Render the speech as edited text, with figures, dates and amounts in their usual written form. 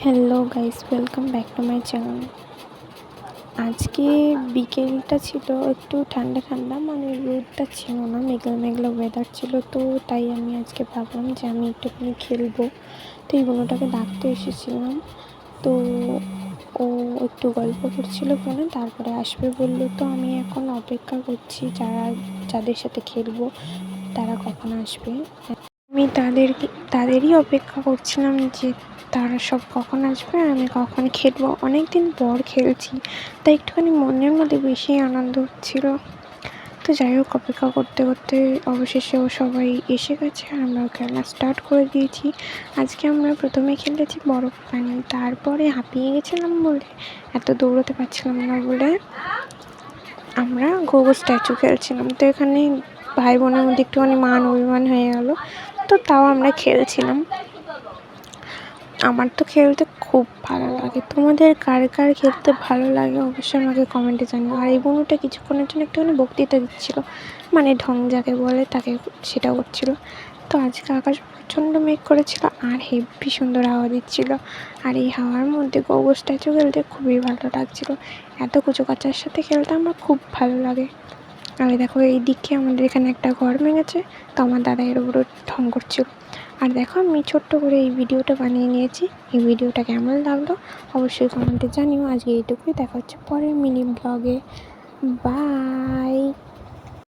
Hello guys, welcome back to my channel. আজকে বিকেলটা ছিল একটু ঠান্ডা ঠান্ডা, মানে রোদটা ছিল না, মেঘলা মেঘলা ওয়েদার ছিল। তো তাই আমি আজকে ভাবলাম যে আমি একটুখানি খেলবো। তো এই বোনটাকে ডাকতে এসেছিলাম। তো ও একটু গল্প করছিল ফোনে, তারপরে আসবে বললো। তো আমি এখন অপেক্ষা করছি যাদের সাথে খেলবো তারা কখন আসবে। আমি তাদেরই অপেক্ষা করছিলাম যে তারা সব কখন আসবে আর আমি কখন খেলবো। অনেক দিন পর খেলছি, তাই একটুখানি মনের মধ্যে বেশি আনন্দ হচ্ছিল। তো যাই হোক, অপেক্ষা করতে করতে অবশেষেও সবাই এসে গেছে আর আমরা খেলা স্টার্ট করে দিয়েছি। আজকে আমরা প্রথমে খেলেছি বরফ পানি, তারপরে হাঁপিয়ে গেছিলাম বলে, এত দৌড়াতে পারছিলাম না বলে আমরা গোগো স্ট্যাচু খেলছিলাম। তো এখানে ভাই বোনের মধ্যে একটুখানি মান অভিমান হয়ে গেল, তো তাও আমরা খেলছিলাম। আমার তো খেলতে খুব ভালো লাগে। তোমাদের কার কার খেলতে ভালো লাগে অবশ্যই আমাকে কমেন্টে জানিও। আর এই বোনটা কিছুক্ষণের জন্য একটুখানি বক্তৃতা দিচ্ছিলো, মানে ঢং যাকে বলে তাকে সেটা করছিল। তো আজকে আকাশ প্রচণ্ড মেঘ করেছিল আর হেব্বি সুন্দর হাওয়া দিচ্ছিল। আর এই হাওয়ার মধ্যে গোগো স্ট্যাচু খেলতে খুবই ভালো লাগছিলো। এত কুচো কাচার সাথে খেলতে আমার খুব ভালো লাগে। আর দেখো, এই দিকে আমাদের এখানে একটা ঘর ভেঙেছে, তো আমার দাদা এর উপরে ঢং করছিল। আর দেখো, আমি ছোট্ট করে এই ভিডিওটা বানিয়ে নিয়েছি। এই ভিডিওটা কেমন লাগলো অবশ্যই কমেন্টে জানিও। আজকে এইটুকুই, দেখা হচ্ছে পরের মিনি ব্লগে। বাই।